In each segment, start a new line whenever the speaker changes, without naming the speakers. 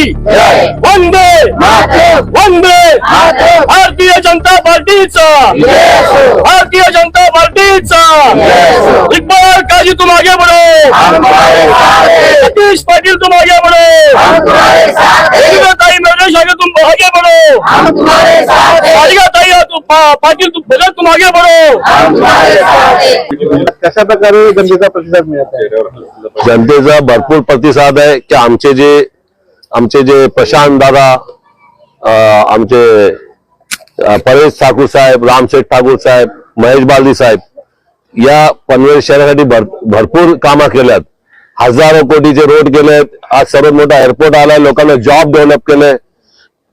वंदे वंदे भारतीय जनता पार्टीचा भारतीय जनता पार्टीचा इकबाल काजी तुम आगे बढ़ो सतीश पाटिल तुम आगे बढ़ो ताई नरेश आगे तुम आगे बढ़ो सारिका ताई पाटिल तुम आगे बढ़ो।
कशा प्रकारे जनतेचा प्रतिसाद मिळत आहे?
जनतेचा भरपूर प्रतिसाद आहे की आमचे जे प्रशांत दादा आमचे परेश ठाकूर साहेब, रामशेठ ठाकूर साहेब, महेश बालदी साहेब या पनवेल शहरासाठी भरपूर कामं केल्यात. हजारो कोटीचे रोड केलेत. आज सर्वात मोठा एअरपोर्ट आलाय. लोकांना जॉब डेव्हलप केले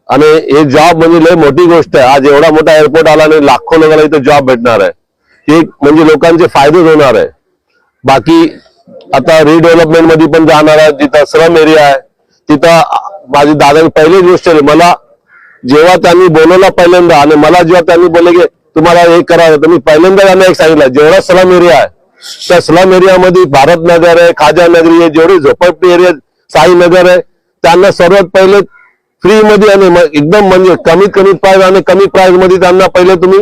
आणि हे जॉब म्हणजे लय मोठी गोष्ट आहे. आज एवढा मोठा एअरपोर्ट आला आणि लाखो लोकांना इथे जॉब भेटणार आहे. हे म्हणजे लोकांचे फायदेच होणार आहे. बाकी आता रिडेव्हलपमेंट मध्ये पण जाणार आहे. जिथं श्रम एरिया आहे तिथं माझी दादानी पहिलीच गोष्ट मला जेव्हा त्यांनी बोलवलं पहिल्यांदा आणि मला जेव्हा त्यांनी बोलले की तुम्हाला हे करावं तर मी पहिल्यांदा त्यांना एक सांगितलं जेवढा स्लम एरिया आहे त्या स्लम एरियामध्ये भारत नगर आहे, खाजा नगरी आहे, जेवढी झोपडपट्टी एरिया साई नगर आहे त्यांना सर्वात पहिले फ्री मध्ये आणि एकदम म्हणजे कमीत प्राइस आणि कमी प्राइस मध्ये त्यांना पहिले तुम्ही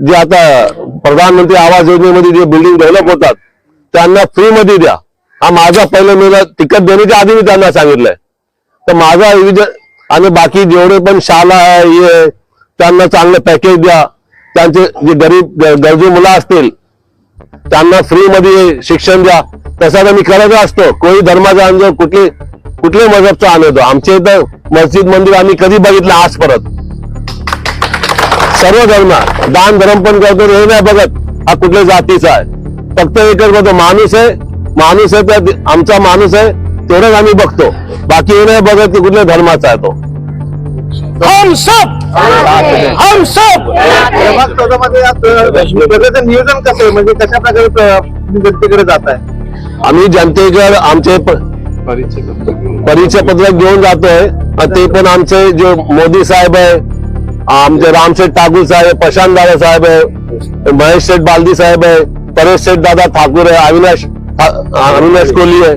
जे आता प्रधानमंत्री आवास योजनेमध्ये जे बिल्डिंग डेव्हलप होतात त्यांना फ्री मध्ये द्या. हा माझा पहिला मला तिकीट देण्याच्या आधी मी त्यांना सांगितलंय. तर माझा आणि बाकी जेवढे पण शाळा आहे हे त्यांना चांगलं पॅकेज द्या. त्यांचे जे गरीब गरजू मुलं असतील त्यांना फ्री मध्ये शिक्षण द्या. तसा तर मी करत असतो. कोणी धर्माचा आणतो कुठले मजहबचा आणतो. आमच्या इथं मस्जिद मंदिर आम्ही कधी बघितलं आज परत सर्व धर्म दान धर्म पण करतो. हे नाही बघत हा कुठल्या जातीचा आहे. फक्त एकच बघतो माणूस आहे तर आमचा माणूस आहे तेवढंच आम्ही बघतो. बाकी हे नाही बघत की कुठल्या धर्माचा आहे तो.
हम सब
प्रभाग 14 मध्ये नियोजन कसं आहे म्हणजे कशा प्रकारे जनतेकडे जात आहे?
आम्ही जनतेकडे आमचे परिचय पत्रक घेऊन जातोय. ते पण आमचे जे मोदी साहेब आहे, आमचे रामशेठ ठाकूर साहेब, प्रशांत दादा साहेब आहे, महेश शेठ बालदी साहेब आहे, परेश शेठ दादा ठाकूर आहे, अविनाश कोहली आहे.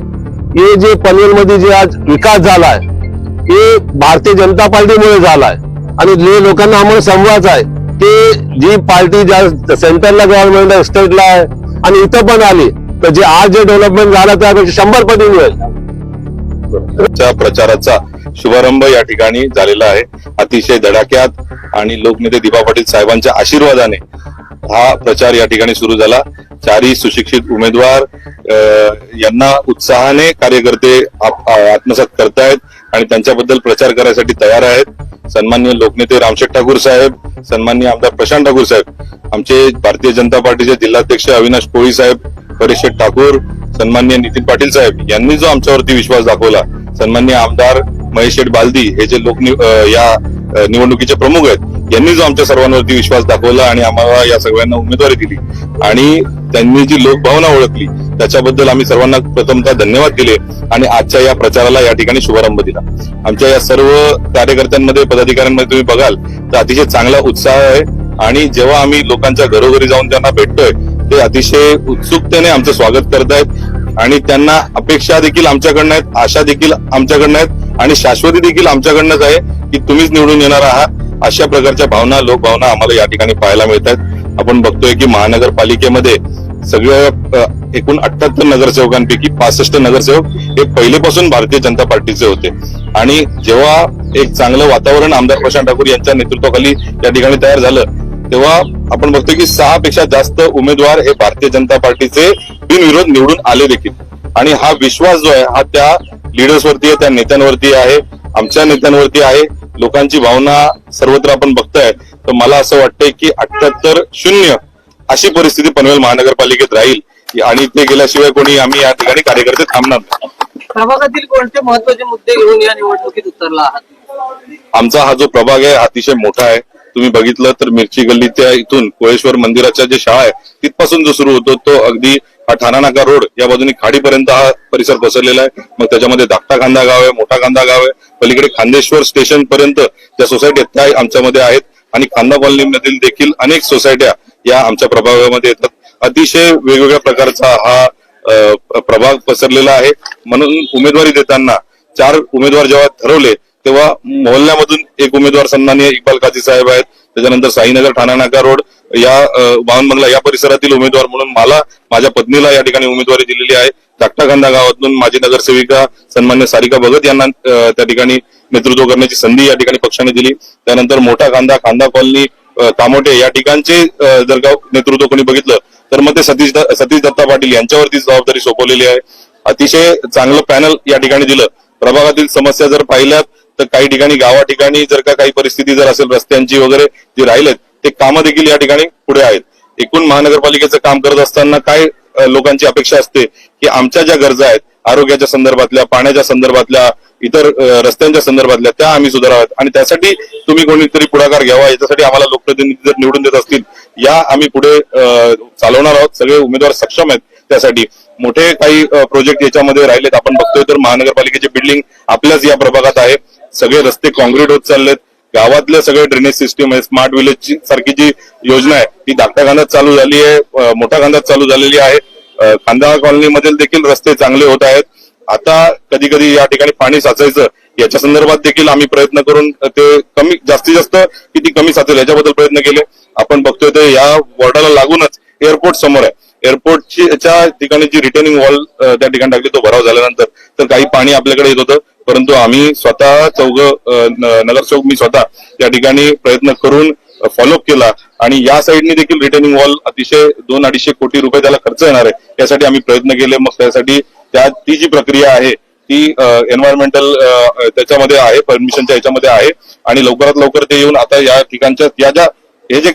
हे जे पनवेल मध्ये जे आज विकास झालाय हे भारतीय जनता पार्टीमुळे झालाय. आणि जे लोकांना आम्हाला समजायचं आहे की जी पार्टी ज्या सेंटरला गव्हर्नमेंट आहे, स्टेटला आहे आणि इथं पण आली तर जे आज जे डेव्हलपमेंट झालं त्यापेक्षा 100 पटी मिळेल.
प्रचाराचा शुभारंभ या ठिकाणी झालेला आहे. अतिशय धडाक्यात आणि लोकनेते दिबा पाटील साहेबांच्या आशीर्वादाने हा प्रचार या ठिकाणी सुरू झाला. चारही सुशिक्षित उमेदवार यांना उत्साहाने कार्यकर्ते आत्मसात करतायत आणि त्यांच्याबद्दल प्रचार करायसाठी तयार आहेत. सन्माननीय लोकनेते रामशेठ ठाकूर साहेब, सन्माननीय आमदार प्रशांत ठाकूर साहेब, आमचे भारतीय जनता पार्टीचे जिल्हाध्यक्ष अविनाश कोळी साहेब, परेश शेठ ठाकूर, सन्माननीय नितीन पाटील साहेब यांनी जो आमच्यावरती विश्वास दाखवला, सन्माननीय आमदार महेश शेठ बालदी हे जे या निवडणुकीचे प्रमुख आहेत यांनी जो आमच्या सर्वांवरती विश्वास दाखवला आणि आम्हाला या सगळ्यांना उमेदवारी दिली आणि त्यांनी जी लोकभावना ओळखली त्याच्याबद्दल आम्ही सर्वांना प्रथमतः धन्यवाद दिले आणि आजच्या या प्रचाराला या ठिकाणी शुभारंभ दिला. आमच्या या सर्व कार्यकर्त्यांमध्ये पदाधिकाऱ्यांमध्ये तुम्ही बघाल तर अतिशय चांगला उत्साह आहे आणि जेव्हा आम्ही लोकांच्या घरोघरी जाऊन त्यांना भेटतोय ते अतिशय उत्सुकतेने आमचं स्वागत करतायत आणि त्यांना अपेक्षा देखील आमच्याकडनं आहेत, आशा देखील आमच्याकडनं आहेत आणि शाश्वती देखील आमच्याकडनंच आहे की तुम्हीच निवडून येणार आहात. अशा प्रकारच्या लोकभावना आम्हाला या ठिकाणी पाहायला मिळत आहेत. आपण बघतोय की महानगरपालिकेमध्ये सगळ्या एकूण 78 नगरसेवकांपैकी 65 नगरसेवक हे पहिलेपासून भारतीय जनता पार्टीचे होते आणि जेव्हा एक चांगलं वातावरण आमदार प्रशांत ठाकूर यांच्या नेतृत्वाखाली या ठिकाणी तयार झालं तेव्हा आपण बघतोय की 6 पेक्षा जास्त उमेदवार हे भारतीय जनता पार्टीचे बिनविरोध निवडून आले देखील आणि हा विश्वास जो आहे हा त्या लिडर्सवरती आहे, त्या नेत्यांवरती आहे, आमच्या नेत्यांवरती आहे. लोकांची भावना सर्वत्र आपण बघताय तर मला असं वाटतंय की 78-0 अशी परिस्थिती पनवेल महानगरपालिकेत राहील आणि ते गेल्याशिवाय कोणी आम्ही या ठिकाणी कार्यकर्ते थांबणार नाही.
प्रभागातील कोणते महत्वाचे मुद्दे घेऊन या निवडणुकीत उतरला आहात?
आमचा हा जो प्रभाग आहे अतिशय मोठा आहे. तुम्ही बघितलं तर मिरची गल्लीच्या इथून कोळेश्वर मंदिराच्या जे शाळा आहे तिथपासून जो सुरू होतो तो अगदी हा ठाणा नाका रोड या बाजूने खाडीपर्यंत हा परिसर पसरलेला आहे. मग त्याच्यामध्ये धाकटा खांदा गाव आहे, मोठा खांदा गाव आहे, पलीकडे खांदेश्वर स्टेशन पर्यंत ज्या सोसायटी त्या आमच्यामध्ये आहेत आणि खांदा कॉलनीमधील देखील अनेक सोसायट्या या आमच्या प्रभागामध्ये येतात. अतिशय वेगवेगळ्या प्रकारचा हा प्रभाग पसरलेला आहे. म्हणून उमेदवारी देताना 4 उमेदवार जेव्हा ठरवले तेव्हा मोहल्ल्यामधून एक उमेदवार सन्माननीय इक्बाल काझी साहेब आहेत. त्याच्यानंतर साईनगर ठाणा नाका रोड या बावन बंगला या परिसरातील उमेदवार म्हणून मला माझ्या पत्नीला या ठिकाणी उमेदवारी दिलेली आहे. धाकटाखांदा गावातून माजी नगरसेविका सन्मान्य सारिका भगत यांना त्या ठिकाणी नेतृत्व करण्याची संधी या ठिकाणी पक्षाने दिली. त्यानंतर मोठा खांदा कॉलनी कामोटे या ठिकाणचे जर का नेतृत्व कोणी बघितलं तर मग ते सतीश दत्ता पाटील यांच्यावरती जबाबदारी सोपवलेली आहे. अतिशय चांगलं पॅनल या ठिकाणी दिलं. प्रभागातील समस्या जर पाहिल्यात तर काही ठिकाणी गावा ठिकाणी जर का काही परिस्थिती जर असेल रस्त्यांची वगैरे जे राहिलेत ते कामं देखील या ठिकाणी पुढे आहेत. एकूण महानगरपालिकेचं काम करत असताना काय लोकांची अपेक्षा असते की आमच्या ज्या गरजा आहेत आरोग्याच्या संदर्भातल्या, पाण्याच्या संदर्भातल्या, इतर रस्त्यांच्या संदर्भातल्या त्या आम्ही सुधाराव्यात आणि त्यासाठी तुम्ही कोणीतरी पुढाकार घ्यावा. याच्यासाठी आम्हाला लोकप्रतिनिधी जर निवडून देत असतील या आम्ही पुढे चालवणार आहोत. सगळे उमेदवार सक्षम आहेत. त्यासाठी मोठे काही प्रोजेक्ट याच्यामध्ये राहिलेत. आपण बघतोय तर महानगरपालिकेची बिल्डिंग आपल्याच या प्रभागात आहे. सगळे रस्ते कॉन्क्रीट होत चाललेत. गावातले सगळे ड्रेनेज सिस्टीम आहे. स्मार्ट विलेज सारखी जी योजना आहे ती धाकट्या खांद्यात चालू झाली आहे, मोठ्या खांद्यात चालू झालेली आहे. खांदा कॉलनीमधील देखील रस्ते चांगले होत आहेत. आता कधी कधी या ठिकाणी पाणी साचायचं याच्या संदर्भात देखील आम्ही प्रयत्न करून ते कमी जास्तीत जास्त किती कमी साचेल याच्याबद्दल प्रयत्न केले. आपण बघतोय ते या वॉर्डाला लागूनच एअरपोर्ट समोर आहे. एअरपोर्टच्या ठिकाणी जी रिटर्निंग वॉल त्या ठिकाणी टाकली तो भराव झाल्यानंतर तर काही पाणी आपल्याकडे येत होतं, परंतु आम्ही स्वतः नगरसेवक मी स्वतः त्या ठिकाणी प्रयत्न करून फॉलोअप केला आणि या साईडने देखील रिटर्निंग वॉल अतिशय 200-250 कोटी रुपये त्याला खर्च येणार आहे. यासाठी आम्ही प्रयत्न केले. मग त्यासाठी ती जी प्रक्रिया आहे ती एन्व्हायरमेंटल त्याच्यामध्ये आहे, परमिशनच्या याच्यामध्ये आहे आणि लवकरात लवकर ते येऊन आता या ठिकाणच्या हे जे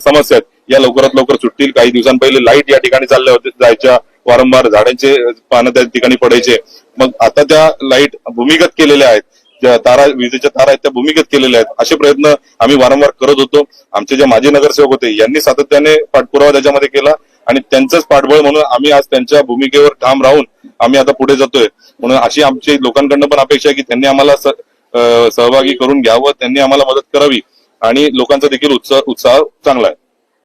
समस्या आहेत या लवकरात लवकर सुटतील. काही दिवसांपहिले लाईट या ठिकाणी चालल्या होत्या जायच्या, वारंवार झाडांचे पानं त्या ठिकाणी पडायचे. मग आता त्या लाईट भूमिगत केलेल्या आहेत, ज्या तारा विजेच्या तारा आहेत त्या भूमिगत केलेल्या आहेत. असे प्रयत्न आम्ही वारंवार करत होतो. आमचे जे माजी नगरसेवक होते यांनी सातत्याने पाठपुरावा त्याच्यामध्ये केला आणि त्यांचंच पाठबळ म्हणून आम्ही आज त्यांच्या भूमिकेवर ठाम राहून आम्ही आता पुढे जातोय. म्हणून अशी आमची लोकांकडनं पण अपेक्षा आहे की त्यांनी आम्हाला सहभागी करून घ्यावं, त्यांनी आम्हाला मदत करावी आणि लोकांचा देखील उत्साह चांगला आहे.